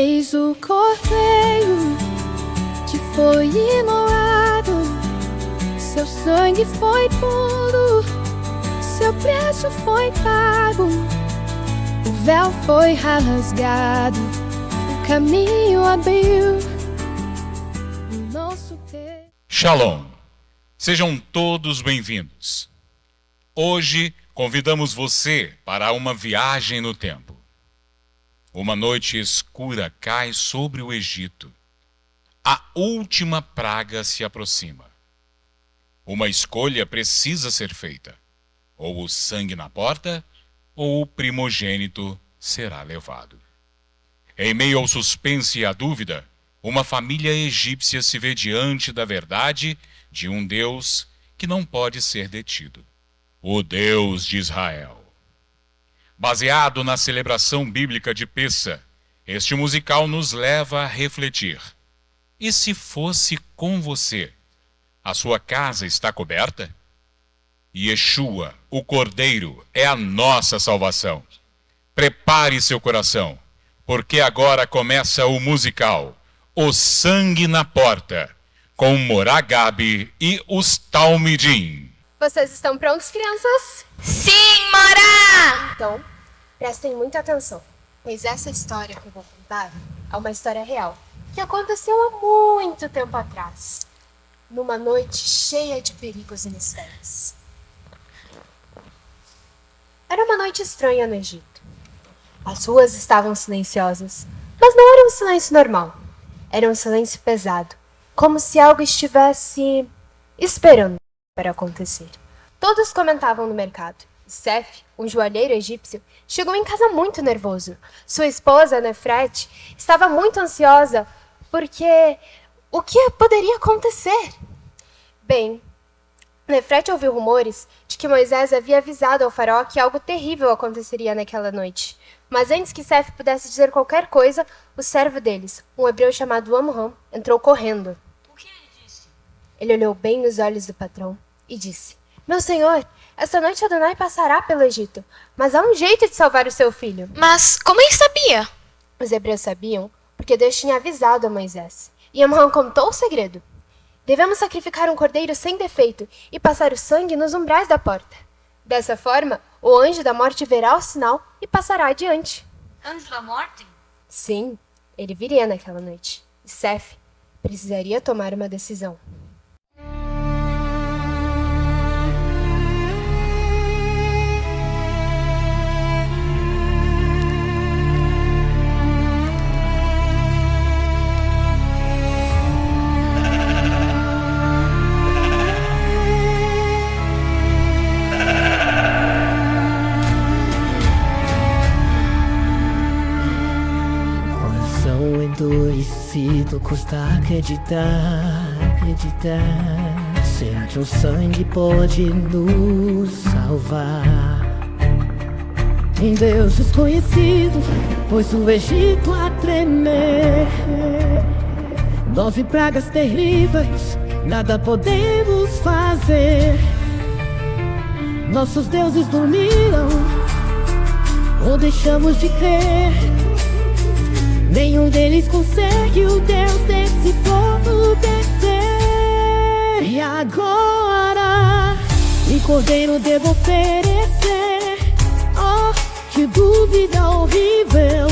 Eis o cordeiro que foi imolado, seu sangue foi puro, seu preço foi pago, o véu foi rasgado, o caminho abriu, o nosso peito. Shalom, sejam todos bem-vindos. Hoje convidamos você para uma viagem no tempo. Uma noite escura cai sobre o Egito. A última praga se aproxima. Uma escolha precisa ser feita. Ou o sangue na porta, ou o primogênito será levado. Em meio ao suspense e à dúvida, uma família egípcia se vê diante da verdade de um Deus que não pode ser detido. O Deus de Israel. Baseado na celebração bíblica de Pessa, este musical nos leva a refletir. E se fosse com você? A sua casa está coberta? Yeshua, o Cordeiro, é a nossa salvação. Prepare seu coração, porque agora começa o musical O Sangue na Porta, com Morá Gabi e os Talmidim. Vocês estão prontos, crianças? Sim, Morá! Então, prestem muita atenção, pois essa história que eu vou contar é uma história real, que aconteceu há muito tempo atrás, numa noite cheia de perigos e mistérios. Era uma noite estranha no Egito. As ruas estavam silenciosas, mas não era um silêncio normal. Era um silêncio pesado, como se algo estivesse esperando para acontecer. Todos comentavam no mercado. Seth, um joalheiro egípcio, chegou em casa muito nervoso. Sua esposa, Nefrete, estava muito ansiosa porque o que poderia acontecer? Bem, Nefrete ouviu rumores de que Moisés havia avisado ao faraó que algo terrível aconteceria naquela noite. Mas antes que Seth pudesse dizer qualquer coisa, o servo deles, um hebreu chamado Amram, entrou correndo. O que ele disse? Ele olhou bem nos olhos do patrão e disse: Meu senhor, esta noite Adonai passará pelo Egito, mas há um jeito de salvar o seu filho. Mas como ele sabia? Os hebreus sabiam porque Deus tinha avisado a Moisés. E Amram contou o segredo. Devemos sacrificar um cordeiro sem defeito e passar o sangue nos umbrais da porta. Dessa forma, o anjo da morte verá o sinal e passará adiante. Anjo da morte? Sim, ele viria naquela noite. E Seth precisaria tomar uma decisão. Endurecido, custa acreditar. Será que o sangue pode nos salvar? Em Deus desconhecido, pôs o Egito a tremer. 9 pragas terríveis, nada podemos fazer. Nossos deuses dormiram, ou deixamos de crer. Nenhum deles consegue o Deus desse povo descer. E agora, que cordeiro devo oferecer? Oh, que dúvida horrível.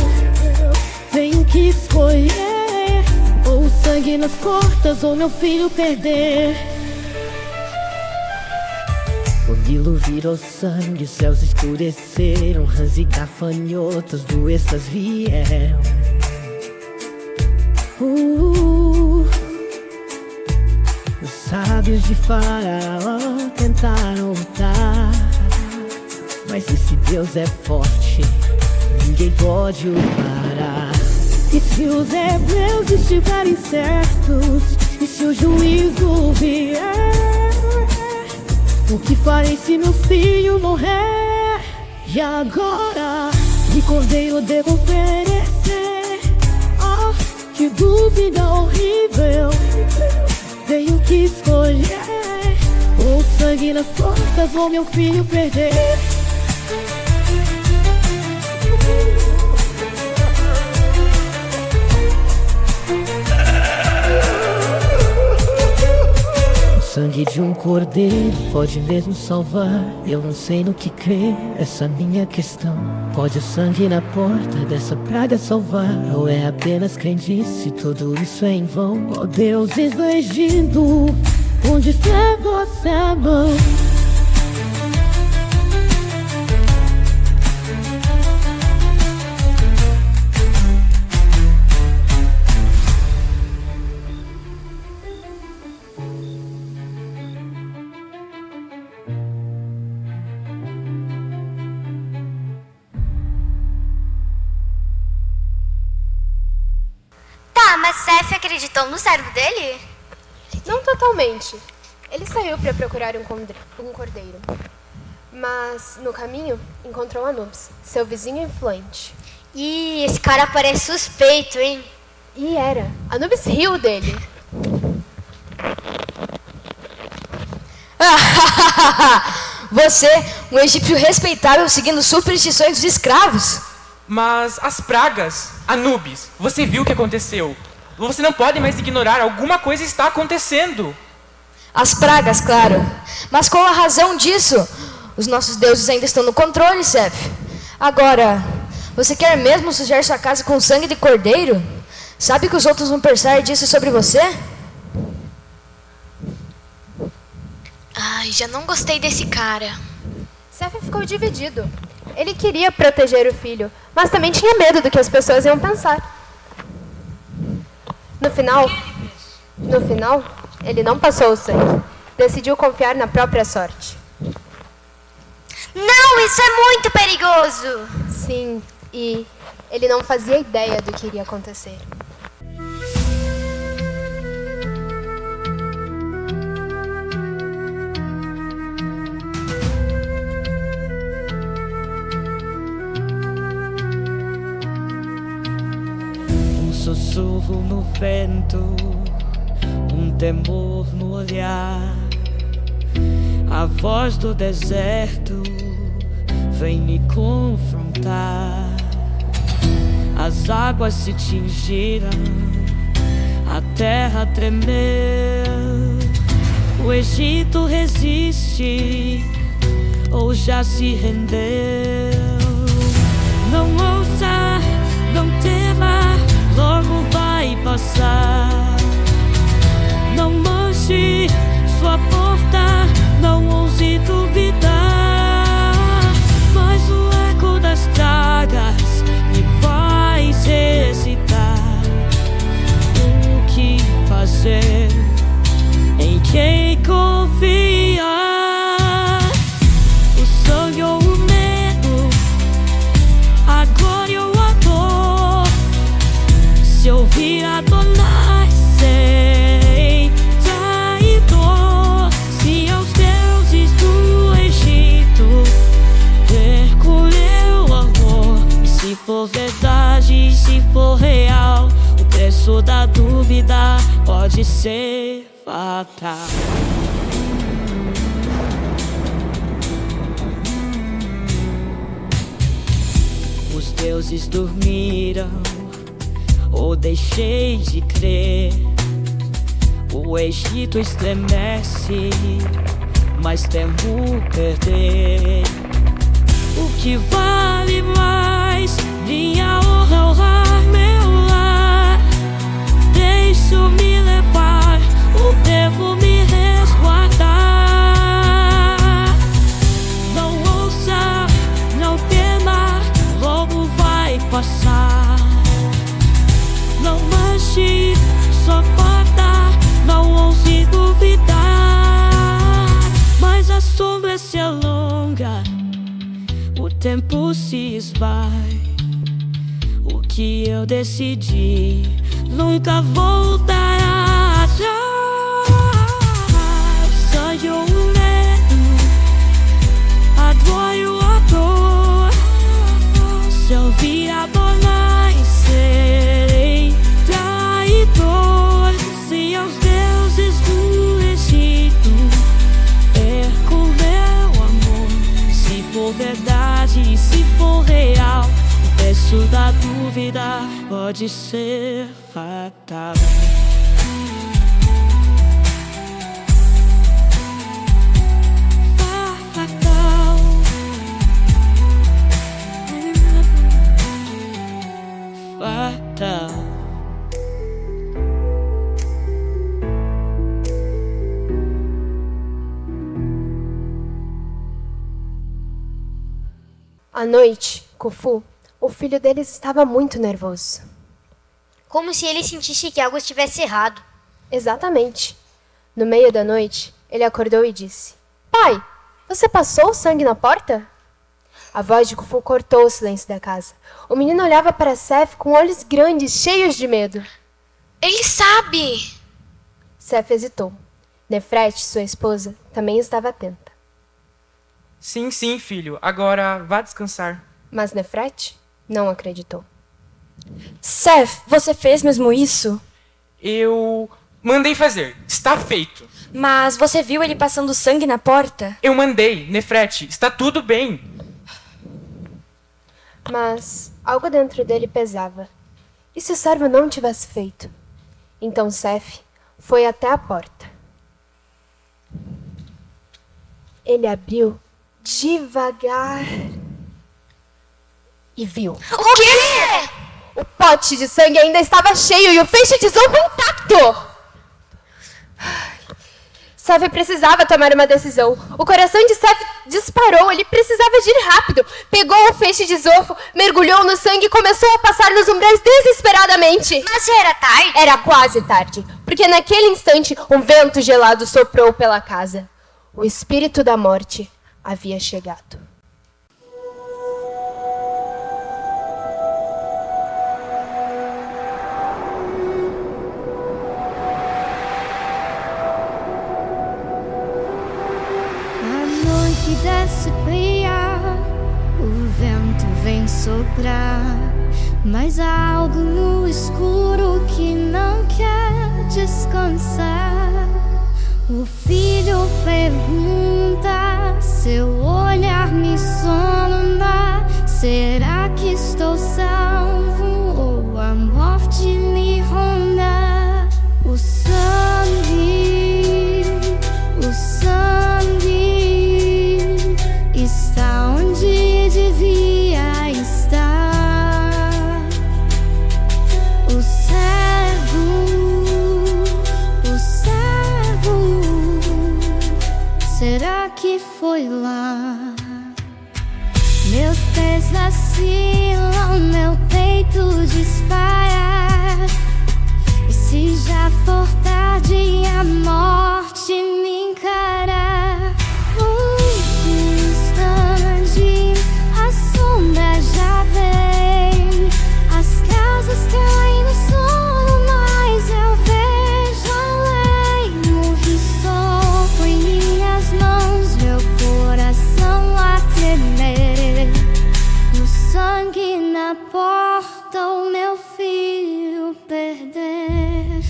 Tenho que escolher, ou o sangue nas portas, ou meu filho perder. O Nilo virou sangue, os céus escureceram, rãs e gafanhotos, doenças vieram. Os sábios de Faraó tentaram lutar, mas esse Deus é forte, ninguém pode o parar. E se os hebreus estiverem certos, e se o juízo vier, o que farei se meu filho morrer? E agora, que cordeiro devo oferecer? Que dúvida horrível. Tenho que escolher, ou sangue nas portas, ou meu filho perder. sangue de um cordeiro pode mesmo salvar. Eu não sei no que crer, essa minha questão. Pode o sangue na porta dessa praga salvar? Ou é apenas crendice, tudo isso é em vão? Ó deuses do Egito, onde está vossa mão? Tá, mas Seth acreditou no servo dele? Não totalmente. Ele saiu para procurar um cordeiro. Mas, no caminho, encontrou Anubis, seu vizinho influente. Ih, esse cara parece suspeito, hein? E era. Anubis riu dele. Você, um egípcio respeitável seguindo superstições dos escravos? Mas as pragas, Anubis, você viu o que aconteceu. Você não pode mais ignorar, alguma coisa está acontecendo. As pragas, claro. Mas qual a razão disso? Os nossos deuses ainda estão no controle, Seth. Agora, você quer mesmo sujar sua casa com sangue de cordeiro? Sabe que os outros vão pensar disso sobre você? Ai, já não gostei desse cara. Seth ficou dividido. Ele queria proteger o filho, mas também tinha medo do que as pessoas iam pensar. No final, ele não passou o sangue. Decidiu confiar na própria sorte. Não, isso é muito perigoso. Sim, e ele não fazia ideia do que iria acontecer. Sussurro no vento, um temor no olhar. A voz do deserto vem me confrontar. As águas se tingiram, a terra tremeu. O Egito resiste ou já se rendeu. Não ouça, não tema, logo vai passar. Não manche sua porta, não ouse duvidar. Mas o eco das pragas me faz hesitar. O que fazer? Em quem confiar? O sangue ou o medo? A glória ou a dor? Se ouvir Adonai, sei traidor. Se aos deuses do Egito percorreu o amor, e se for verdade, se for real, o preço da dúvida pode ser fatal. Os deuses dormiram, ou deixei de crer. O Egito estremece, mas temo perder. O que vale mais? Minha honra, meu lar. Deixo-me levar, o devo me resguardar. Não ouça, não tema, logo vai passar. Não manche sua porta, não ouse duvidar. Mas a sombra se alonga, o tempo se esvai. O que eu decidi nunca voltará atrás. Sangue ou medo, a dor e a dor. Se eu vir Adonai, serei traidor. Se aos deuses do Egito perco meu amor, se for verdade, se for real, o preço da dúvida pode ser fatal. fatal. À noite, Khufu, o filho deles estava muito nervoso. Como se ele sentisse que algo estivesse errado. Exatamente. No meio da noite, ele acordou e disse: Pai, você passou o sangue na porta? A voz de Khufu cortou o silêncio da casa. O menino olhava para Seth com olhos grandes, cheios de medo. Ele sabe! Seth hesitou. Nefrete, sua esposa, também estava atenta. Sim, sim, filho. Agora vá descansar. Mas Nefrete não acreditou. Seth, você fez mesmo isso? Eu mandei fazer. Está feito. Mas você viu ele passando sangue na porta? Eu mandei, Nefrete. Está tudo bem. Mas algo dentro dele pesava. E se o servo não tivesse feito? Então Seth foi até a porta. Ele abriu devagar e viu. O quê? O pote de sangue ainda estava cheio e o feixe de isopor intacto. Seth precisava tomar uma decisão. O coração de Seth disparou. Ele precisava agir rápido. Pegou o feixe de isopor, mergulhou no sangue e começou a passar nos umbrais desesperadamente. Mas já era tarde? Era quase tarde, porque naquele instante um vento gelado soprou pela casa. O espírito da morte havia chegado. A noite desce fria, o vento vem soprar, mas há algo no escuro que não quer descansar. O filho pergunta, seu olhar me sonda, será que estou salvo ou a morte me ronda? O sangue está onde devia estar. O servo, será que foi lá? Meus pés vacilam, meu peito dispara. E se já for tarde, a morte me encara. Um instante, a sombra já vem. As casas caem no sono, mas eu vejo além. Morri só em minhas mãos, meu coração a tremer. O sangue na porta, o meu filho perder.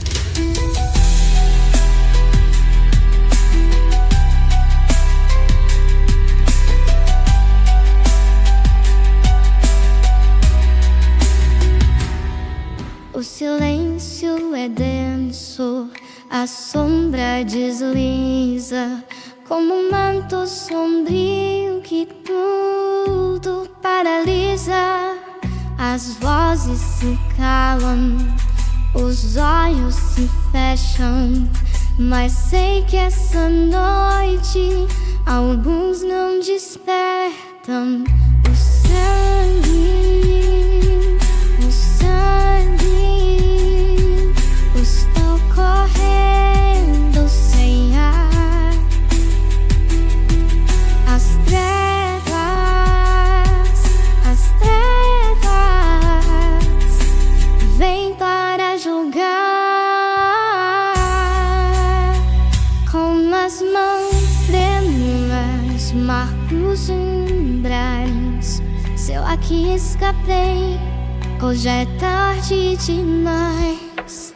O silêncio é denso, a sombra desliza, como um manto sombrio que tudo paralisa. As vozes se calam, os olhos se fecham, mas sei que essa noite alguns não despertam. O sangue, estou correndo sem ar. As trevas vêm para julgar. Com as mãos trêmulas marco os umbrais. Se eu aqui escapei, hoje é tarde demais.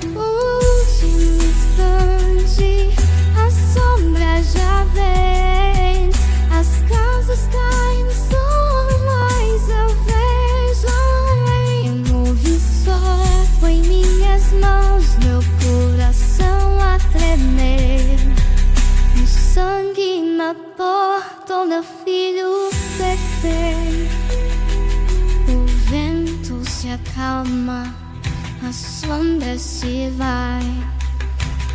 Último instante, a sombra já vem. As casas caem no sono, mas eu vejo além. Eu movi só em minhas mãos, meu coração a tremer. O sangue na porta, o meu filho perder. O vento noite acalma, a sombra se vai,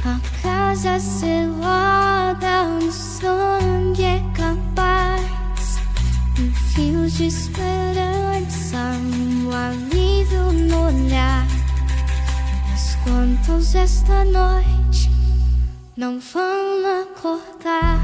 a casa selada, o sangue é capaz, fios de esperança, um alívio no olhar. Mas quantos esta noite não vão acordar?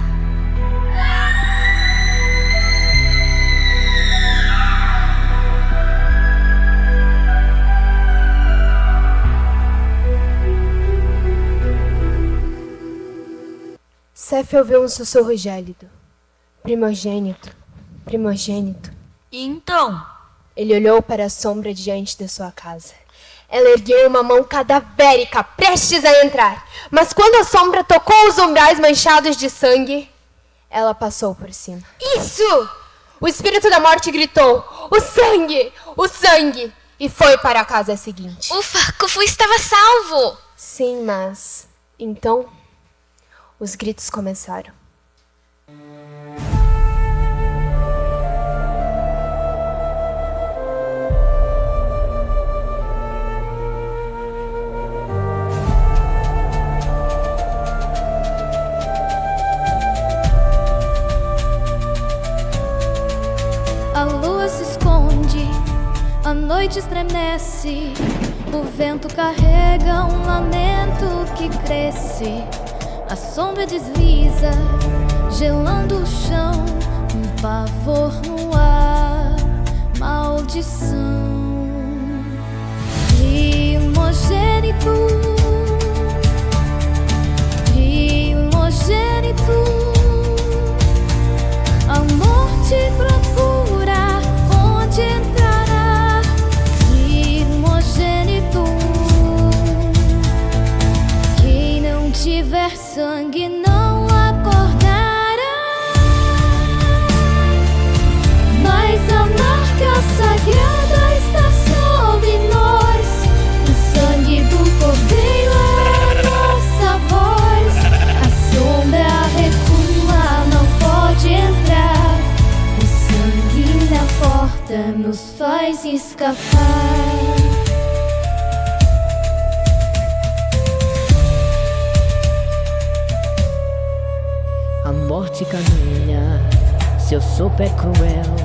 Seth ouviu um sussurro gélido. Primogênito, primogênito. Então, Ele olhou para a sombra diante de sua casa. Ela ergueu uma mão cadavérica, prestes a entrar. Mas quando a sombra tocou os umbrais manchados de sangue, ela passou por cima. Isso! O espírito da morte gritou: o sangue! O sangue! E foi para a casa seguinte. Ufa, Khufu estava salvo! Sim, mas... Então, os gritos começaram. A lua se esconde, a noite estremece, o vento carrega um lamento que cresce. A sombra desliza, gelando o chão, um pavor no ar, maldição. Primogênito, primogênito, a morte procura onde entrará. Primogênito, quem não tiver sangue não acordará. Mas a marca sagrada está sobre nós. O sangue do Cordeiro é a nossa voz. A sombra recua, não pode entrar. O sangue na porta nos faz escapar. A morte caminha, seu sopro é cruel,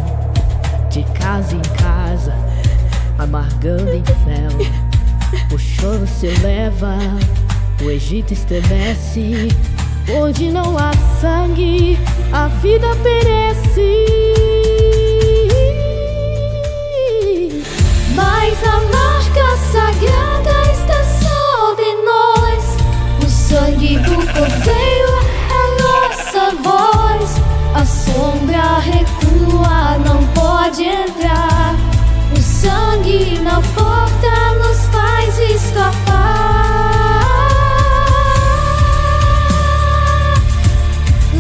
de casa em casa, amargando em fel. O choro se eleva, o Egito estremece. Onde não há sangue, a vida perece. Mas a marca sagrada está sobre nós. O sangue do Cordeiro é a nossa voz. A sombra recua, não pode entrar. O sangue na porta nos faz escapar.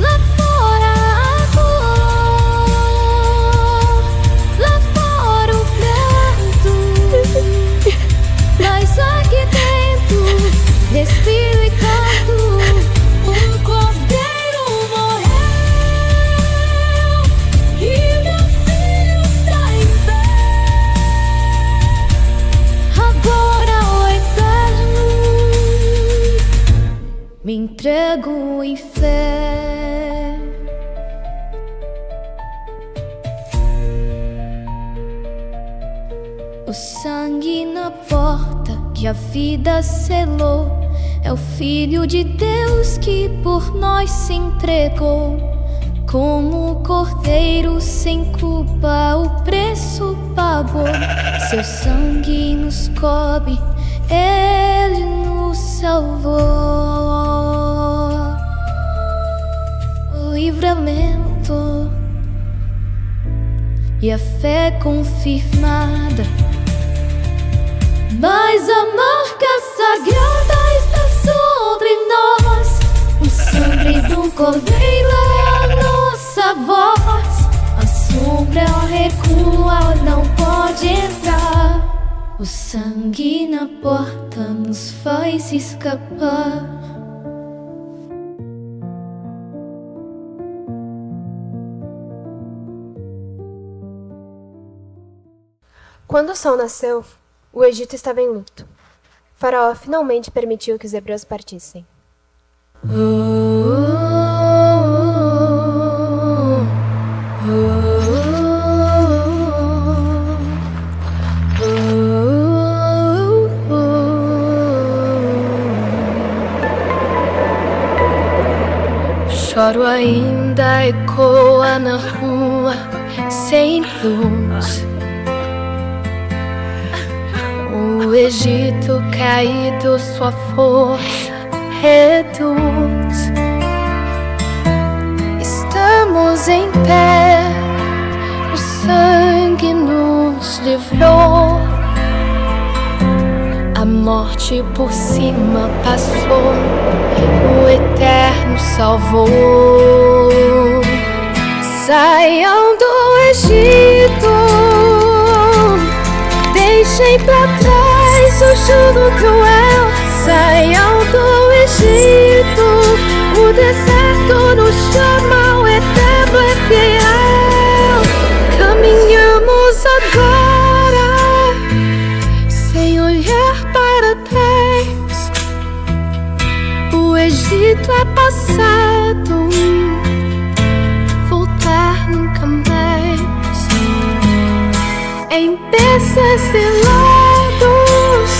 Lá fora a dor, lá fora o pranto, mas aqui dentro respiro e canto. O Cordeiro morreu e meu filho está em pé. Agora, ó Eterno, me entrego em fé. O sangue na porta que a vida selou é o Filho de Deus que por nós se entregou. Como o Cordeiro sem culpa o preço pagou. Seu sangue nos cobre, Ele nos salvou. O livramento e a fé confirmada. Mas a marca sagrada está sobre nós. O sangue do Cordeiro é a nossa voz. A sombra recua, não pode entrar. O sangue na porta nos faz escapar. Quando o sol nasceu, o Egito estava em luto. Faraó finalmente permitiu que os hebreus partissem. Choro ainda, ecoa na rua, sem luz. O Egito caído, sua força reduz. Estamos em pé, o sangue nos livrou. A morte por cima passou, o Eterno salvou. Saiam do Egito, deixem pra trás o jugo cruel. Saiam do Egito, o deserto nos chama, o Eterno é fiel. Caminhamos agora, sem olhar para trás. O Egito é passado, voltar nunca mais. Em peças selados,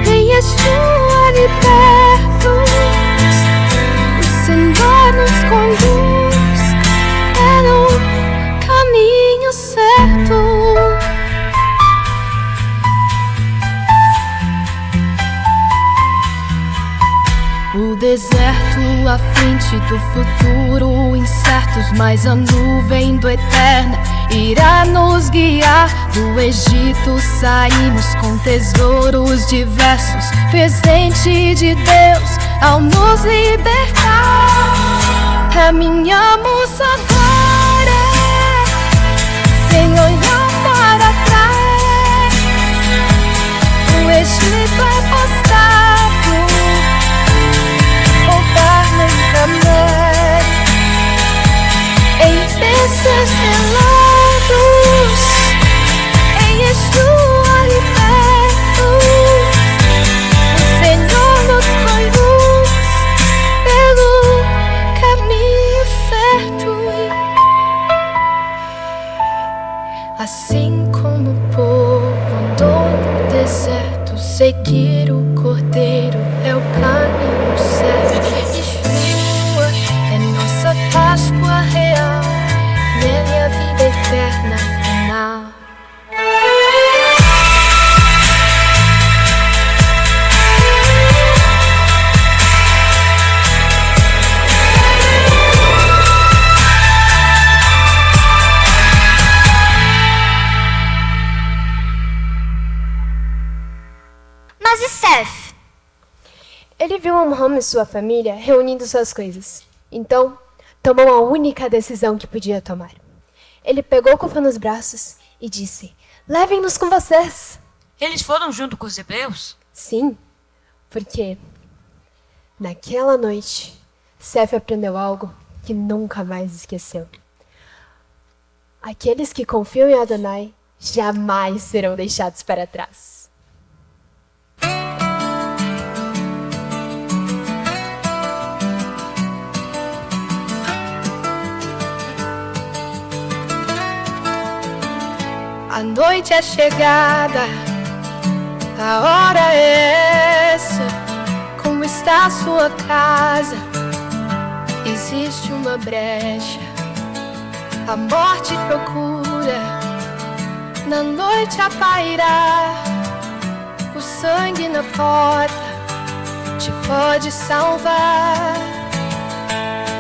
em Yeshua libertos, o Senhor nos conduz, é no caminho certo. O deserto à frente do futuro, incertos, mas a nuvem do Eterno irá nos guiar. Do Egito saímos com tesouros diversos, presente de Deus ao nos libertar. Caminhamos agora, sem olhar para trás. O Egito é postado, voltar nunca mais. Em peças selados, em Yeshua libertos, o Senhor nos conduz pelo caminho certo. Assim como o povo andou no deserto, seguir o Cordeiro é o caminho certo. Yeshua é nossa Páscoa real, nele a vida eterna final. Mas e Seth? Ele viu Amram e sua família reunindo suas coisas. Então, tomou a única decisão que podia tomar. Ele pegou Cufã nos braços e disse: "Levem-nos com vocês." Eles foram junto com os hebreus? Sim, porque naquela noite, Seth aprendeu algo que nunca mais esqueceu. Aqueles que confiam em Adonai jamais serão deixados para trás. A noite é chegada, a hora é essa. Como está a sua casa? Existe uma brecha, a morte procura na noite a pairar. O sangue na porta te pode salvar.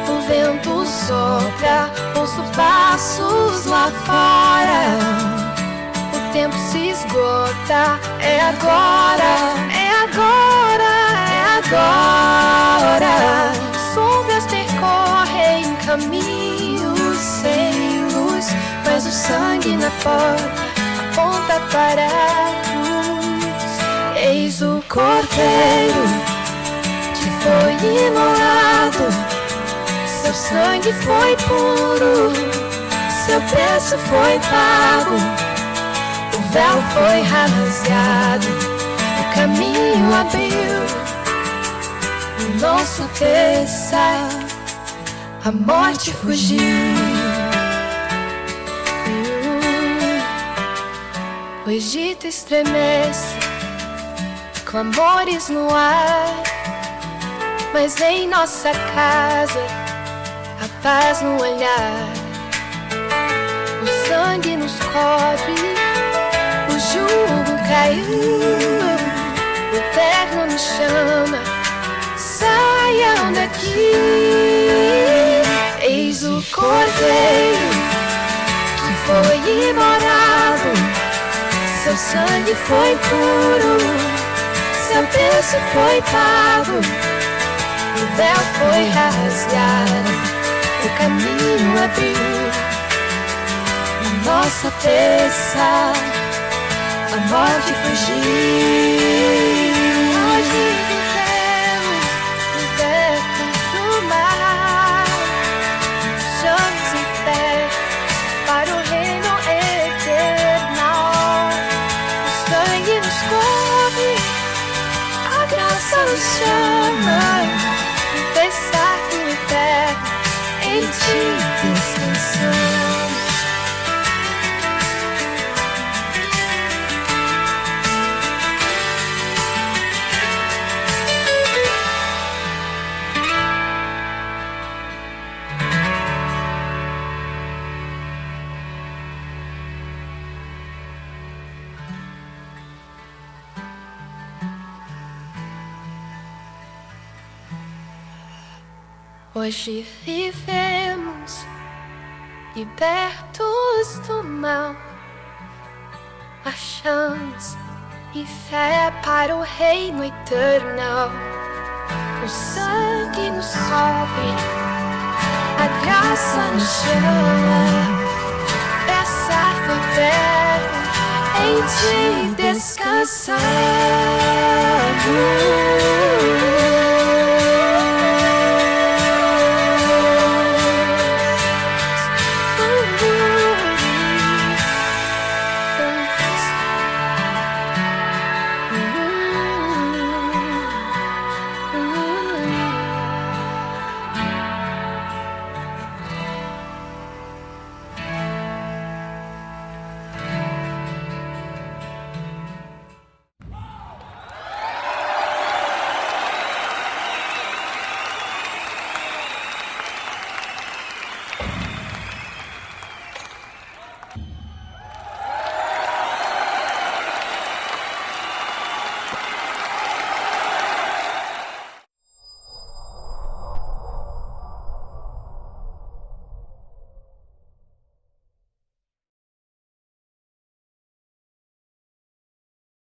O vento sopra, ouço passos lá fora. O tempo se esgota, é agora, é agora, é agora. Sombras percorrem caminhos sem luz, mas o sangue na porta aponta para a cruz. Eis o Cordeiro que foi imolado, seu sangue foi puro, seu preço foi pago. O véu foi rasgado, o caminho abriu, o nosso terça, a morte fugiu. O Egito estremece, clamores no ar, mas em nossa casa a paz no olhar. O sangue nos cobre, o jugo caiu, o eterno nos chama, saiam daqui. Eis o Cordeiro que foi imolado, seu sangue foi puro, seu preço foi pago, o véu foi rasgado, o caminho abriu, a nossa terça, a morte fugiu. Hoje vivemos libertos do mar, chamos em fé para o reino eterno. O sangue nos cobre, a graça nos chama, pensar no eterno, em ti descansamos. Hoje vivemos libertos do mal, achamos e fé para o reino eterno. O sangue nos cobre, a graça nos chama, essa foi terra em ti descansamos.